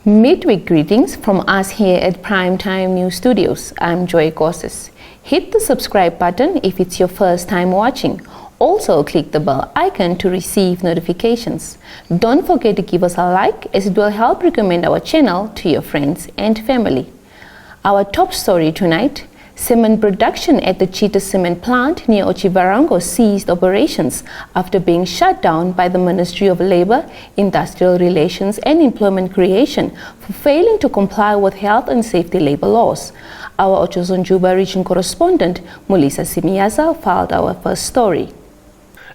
Midweek greetings from us here at Primetime News Studios. I'm Joy Gosses. Hit the subscribe button if it's your first time watching. Also click the bell icon to receive notifications. Don't forget to give us a like, as it will help recommend our channel to your friends and family. Our top story tonight: cement production at the Chita cement plant near Otjiwarongo ceased operations after being shut down by the Ministry of Labour, Industrial Relations and Employment Creation for failing to comply with health and safety labour laws. Our Otjozondjuba region correspondent Mulisa Simiyaza filed our first story.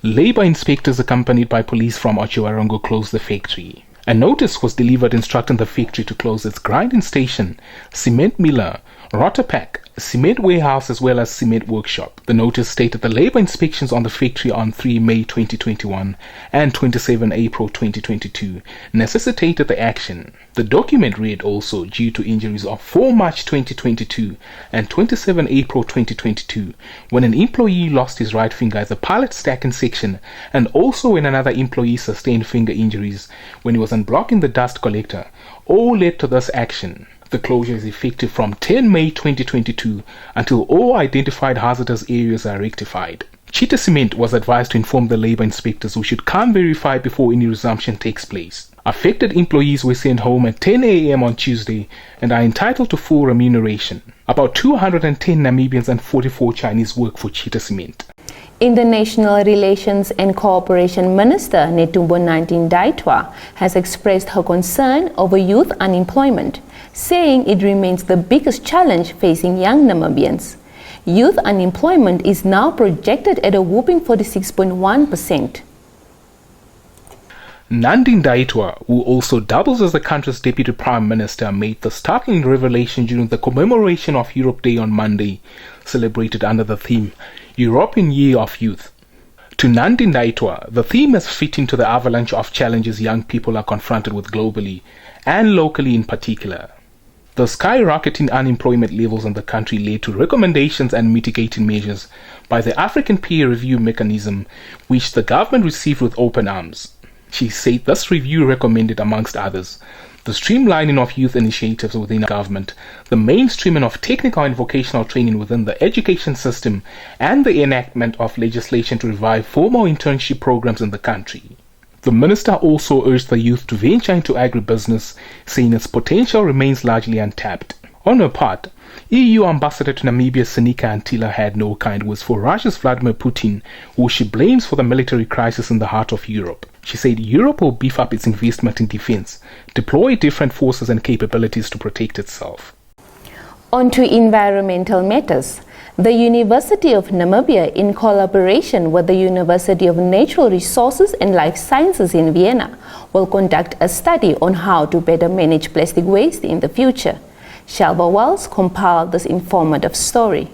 Labour inspectors accompanied by police from Otjiwarongo closed the factory. A notice was delivered instructing the factory to close its grinding station, cement miller, rotter pack, cement warehouse as well as cement workshop. The notice stated the labour inspections on the factory on 3 May 2021 and 27 April 2022 necessitated the action. The document read also, due to injuries of 4 March 2022 and 27 April 2022, when an employee lost his right finger at the pallet stacking section, and also when another employee sustained finger injuries when he was unblocking the dust collector, all led to this action. The closure is effective from 10 May 2022 until all identified hazardous areas are rectified. Chita Cement was advised to inform the labour inspectors, who should come verify before any resumption takes place. Affected employees were sent home at 10 a.m. on Tuesday and are entitled to full remuneration. About 210 Namibians and 44 Chinese work for Chita Cement. International Relations and Cooperation Minister Netumbo Nandi-Ndaitwah has expressed her concern over youth unemployment, saying it remains the biggest challenge facing young Namibians. Youth unemployment is now projected at a whopping 46.1%. Nandi-Ndaitwah, who also doubles as the country's Deputy Prime Minister, made the startling revelation during the commemoration of Europe Day on Monday, celebrated under the theme European Year of Youth. To Nandi-Ndaitwah, the theme is fitting to the avalanche of challenges young people are confronted with globally and locally in particular. The skyrocketing unemployment levels in the country led to recommendations and mitigating measures by the African Peer Review Mechanism, which the government received with open arms. She said this review recommended, amongst others, the streamlining of youth initiatives within government, the mainstreaming of technical and vocational training within the education system, and the enactment of legislation to revive formal internship programs in the country. The minister also urged the youth to venture into agribusiness, saying its potential remains largely untapped. On her part, EU Ambassador to Namibia Sinika Antila had no kind words for Russia's Vladimir Putin, who she blames for the military crisis in the heart of Europe. She said Europe will beef up its investment in defense, deploy different forces and capabilities to protect itself. On to environmental matters. The University of Namibia, in collaboration with the University of Natural Resources and Life Sciences in Vienna, will conduct a study on how to better manage plastic waste in the future. Shelva Wells compiled this informative story.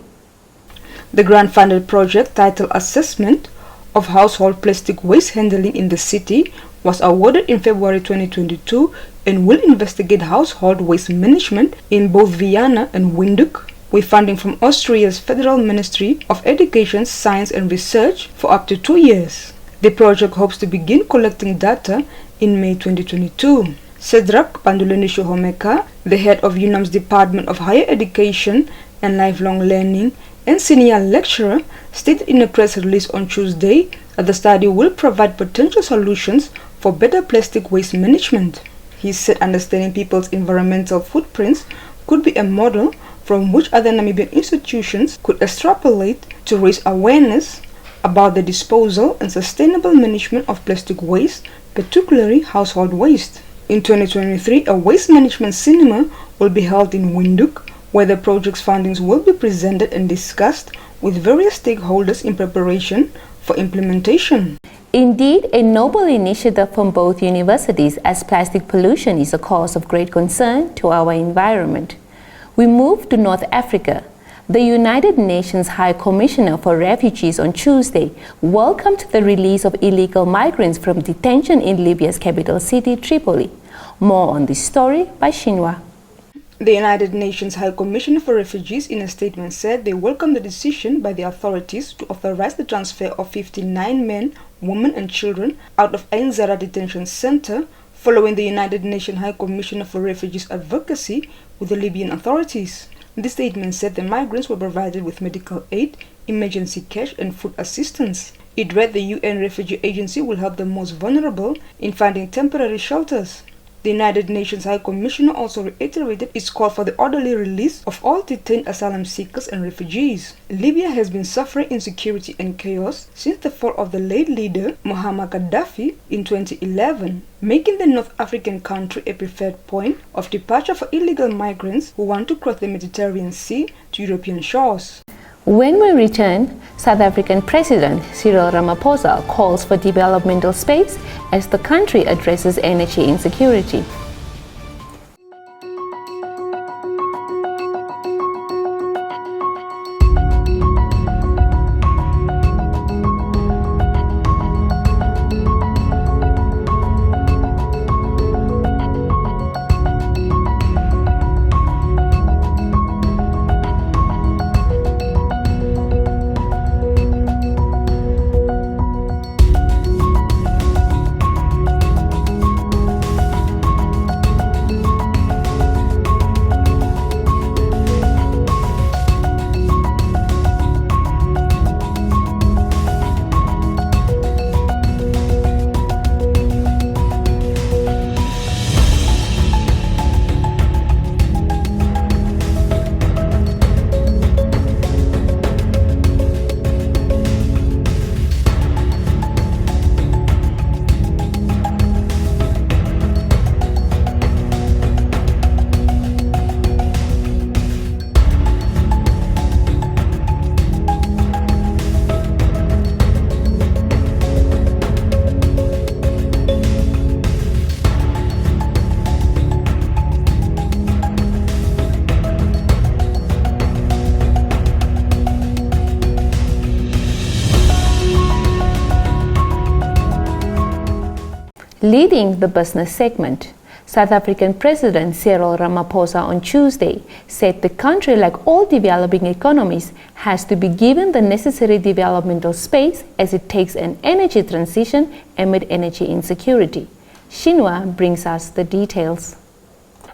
The grant-funded project, titled Assessment of Household Plastic Waste Handling in the City, was awarded in February 2022 and will investigate household waste management in both Vienna and Windhoek, with funding from Austria's Federal Ministry of Education, Science and Research for up to 2 years. The project hopes to begin collecting data in May 2022. Cedric Panduleni-Shohomeka, the head of UNAM's Department of Higher Education and Lifelong Learning and senior lecturer, stated in a press release on Tuesday that the study will provide potential solutions for better plastic waste management. He said understanding people's environmental footprints could be a model from which other Namibian institutions could extrapolate to raise awareness about the disposal and sustainable management of plastic waste, particularly household waste. In 2023, a waste management cinema will be held in Windhoek, where the project's findings will be presented and discussed with various stakeholders in preparation for implementation. Indeed, a noble initiative from both universities, as plastic pollution is a cause of great concern to our environment. We move to North Africa. The United Nations High Commissioner for Refugees on Tuesday welcomed the release of illegal migrants from detention in Libya's capital city, Tripoli. More on this story by Shinwa. The United Nations High Commissioner for Refugees in a statement said they welcome the decision by the authorities to authorize the transfer of 59 men, women and children out of Ain Zara Detention Center following the United Nations High Commissioner for Refugees advocacy with the Libyan authorities. The statement said the migrants were provided with medical aid, emergency cash and food assistance. It read the UN Refugee Agency will help the most vulnerable in finding temporary shelters. The United Nations High Commissioner also reiterated its call for the orderly release of all detained asylum seekers and refugees. Libya has been suffering insecurity and chaos since the fall of the late leader Muammar Gaddafi in 2011, making the North African country a preferred point of departure for illegal migrants who want to cross the Mediterranean Sea to European shores. When we return, South African President Cyril Ramaphosa calls for developmental space as the country addresses energy insecurity. Leading the business segment, South African President Cyril Ramaphosa on Tuesday said the country, like all developing economies, has to be given the necessary developmental space as it takes an energy transition amid energy insecurity. Shinwa brings us the details.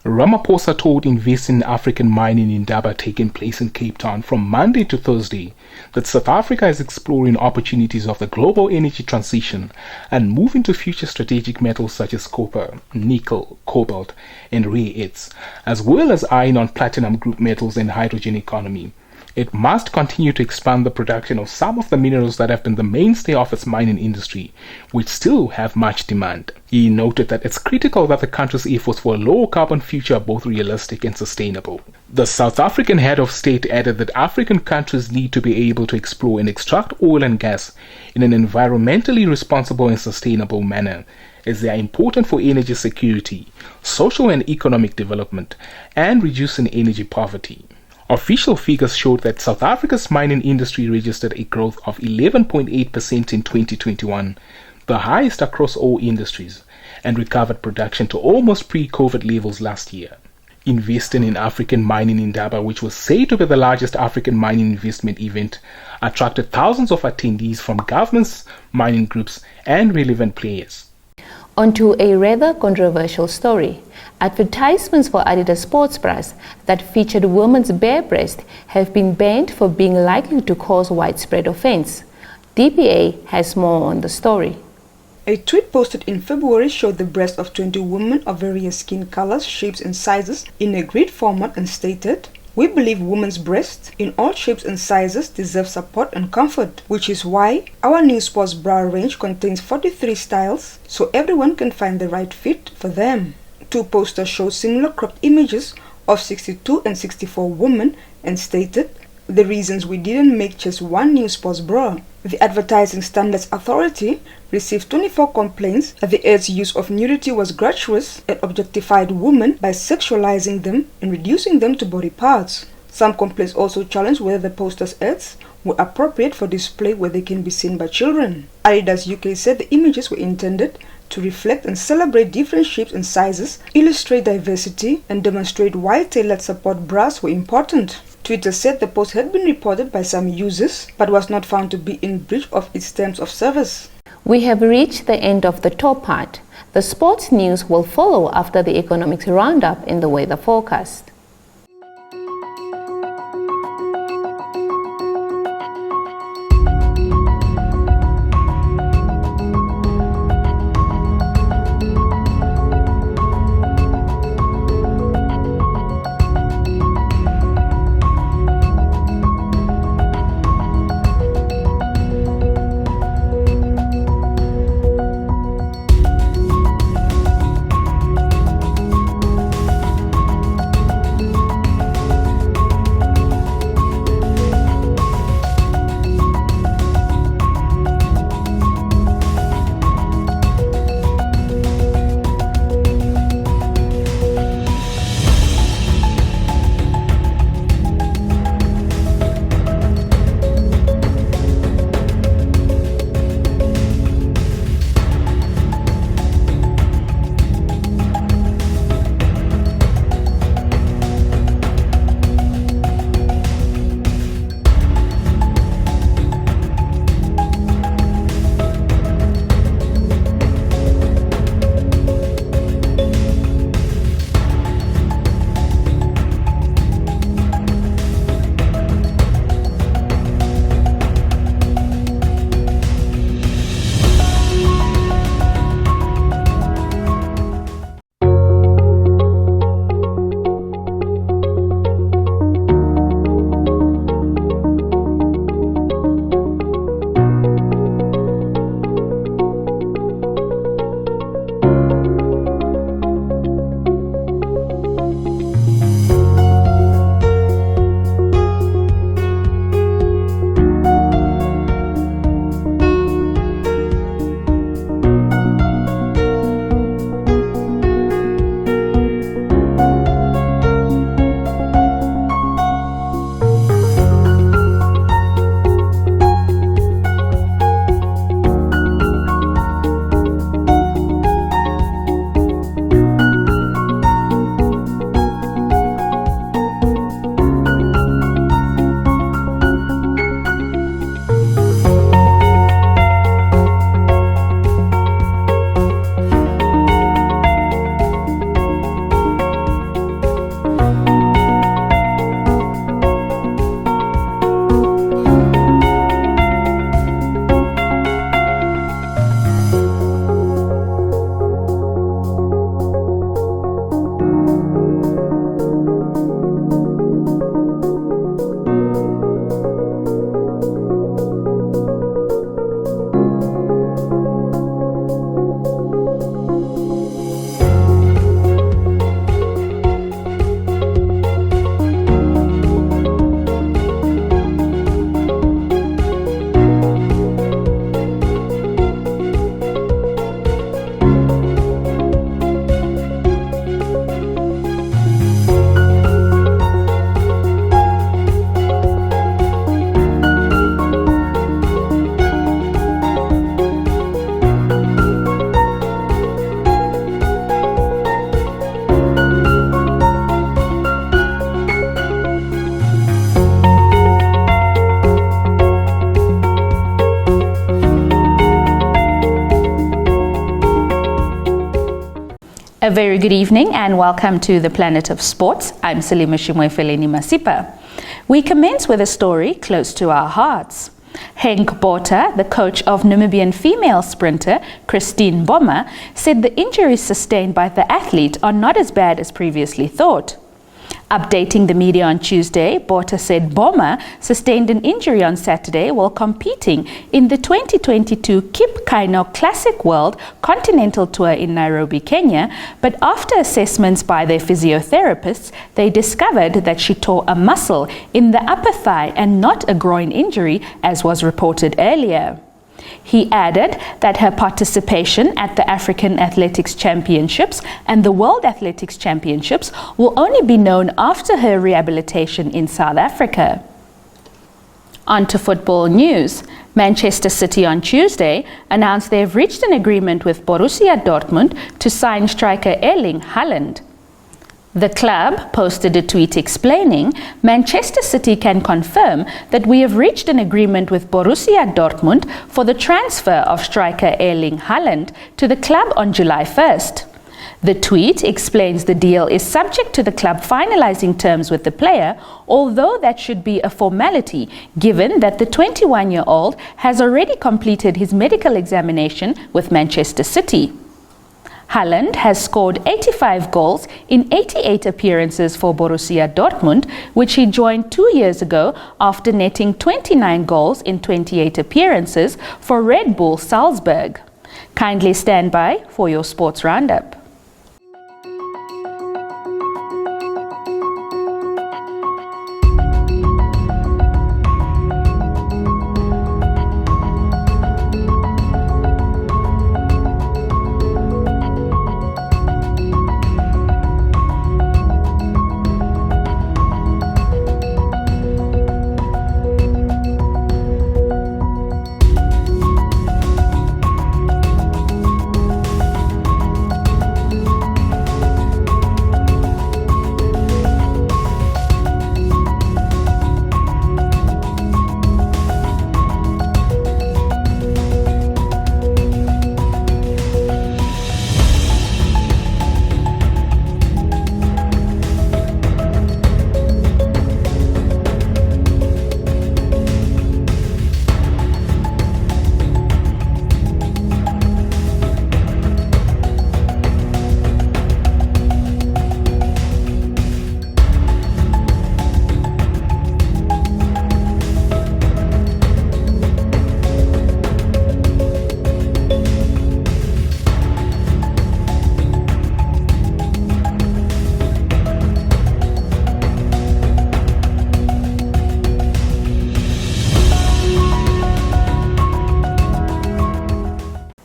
Ramaphosa told Invest in African Mining Indaba taking place in Cape Town from Monday to Thursday that South Africa is exploring opportunities of the global energy transition and moving to future strategic metals such as copper, nickel, cobalt, and rare earths, as well as iron and platinum group metals and hydrogen economy. It must continue to expand the production of some of the minerals that have been the mainstay of its mining industry, which still have much demand. He noted that it's critical that the country's efforts for a low carbon future are both realistic and sustainable. The South African head of state added that African countries need to be able to explore and extract oil and gas in an environmentally responsible and sustainable manner, as they are important for energy security, social and economic development, and reducing energy poverty. Official figures showed that South Africa's mining industry registered a growth of 11.8% in 2021, the highest across all industries, and recovered production to almost pre-COVID levels last year. Investing in African Mining Indaba, which was said to be the largest African mining investment event, attracted thousands of attendees from governments, mining groups, and relevant players. Onto a rather controversial story. Advertisements for Adidas sports bras that featured women's bare breast have been banned for being likely to cause widespread offense. DPA has more on the story. A tweet posted in February showed the breasts of 20 women of various skin colors, shapes and sizes in a grid format and stated, "We believe women's breasts in all shapes and sizes deserve support and comfort, which is why our new sports bra range contains 43 styles so everyone can find the right fit for them." Two posters show similar cropped images of 62 and 64 women and stated, "The reasons we didn't make just one new sports bra." The Advertising Standards Authority received 24 complaints that the ads' use of nudity was gratuitous and objectified women by sexualizing them and reducing them to body parts. Some complaints also challenged whether the posters' ads were appropriate for display where they can be seen by children. Adidas UK said the images were intended to reflect and celebrate different shapes and sizes, illustrate diversity, and demonstrate why tailored support bras were important. Twitter said the post had been reported by some users but was not found to be in breach of its terms of service. We have reached the end of the top part. The sports news will follow after the economics roundup in the weather forecast. A very good evening and welcome to the Planet of Sports. I'm Salima Shimwefeleni Masipa. We commence with a story close to our hearts. Henk Botha, the coach of Namibian female sprinter Christine Boma, said the injuries sustained by the athlete are not as bad as previously thought. Updating the media on Tuesday, Botha said Boma sustained an injury on Saturday while competing in the 2022 Kip Keino Classic World Continental Tour in Nairobi, Kenya, but after assessments by their physiotherapists, they discovered that she tore a muscle in the upper thigh and not a groin injury, as was reported earlier. He added that her participation at the African Athletics Championships and the World Athletics Championships will only be known after her rehabilitation in South Africa. On to football news. Manchester City on Tuesday announced they have reached an agreement with Borussia Dortmund to sign striker Erling Haaland. The club posted a tweet explaining, Manchester City can confirm that we have reached an agreement with Borussia Dortmund for the transfer of striker Erling Haaland to the club on July 1st. The tweet explains the deal is subject to the club finalizing terms with the player, although that should be a formality given that the 21-year-old has already completed his medical examination with Manchester City. Haaland has scored 85 goals in 88 appearances for Borussia Dortmund, which he joined 2 years ago after netting 29 goals in 28 appearances for Red Bull Salzburg. Kindly stand by for your sports roundup.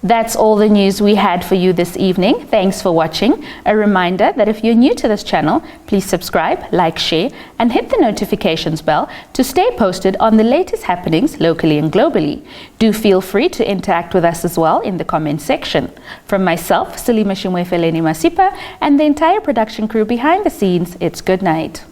That's all the news we had for you this evening. Thanks for watching. A reminder that if you're new to this channel, please subscribe, like, share, and hit the notifications bell to stay posted on the latest happenings locally and globally. Do feel free to interact with us as well in the comment section. From myself, Salima Shimwefeleni Masipa, and the entire production crew behind the scenes, it's good night.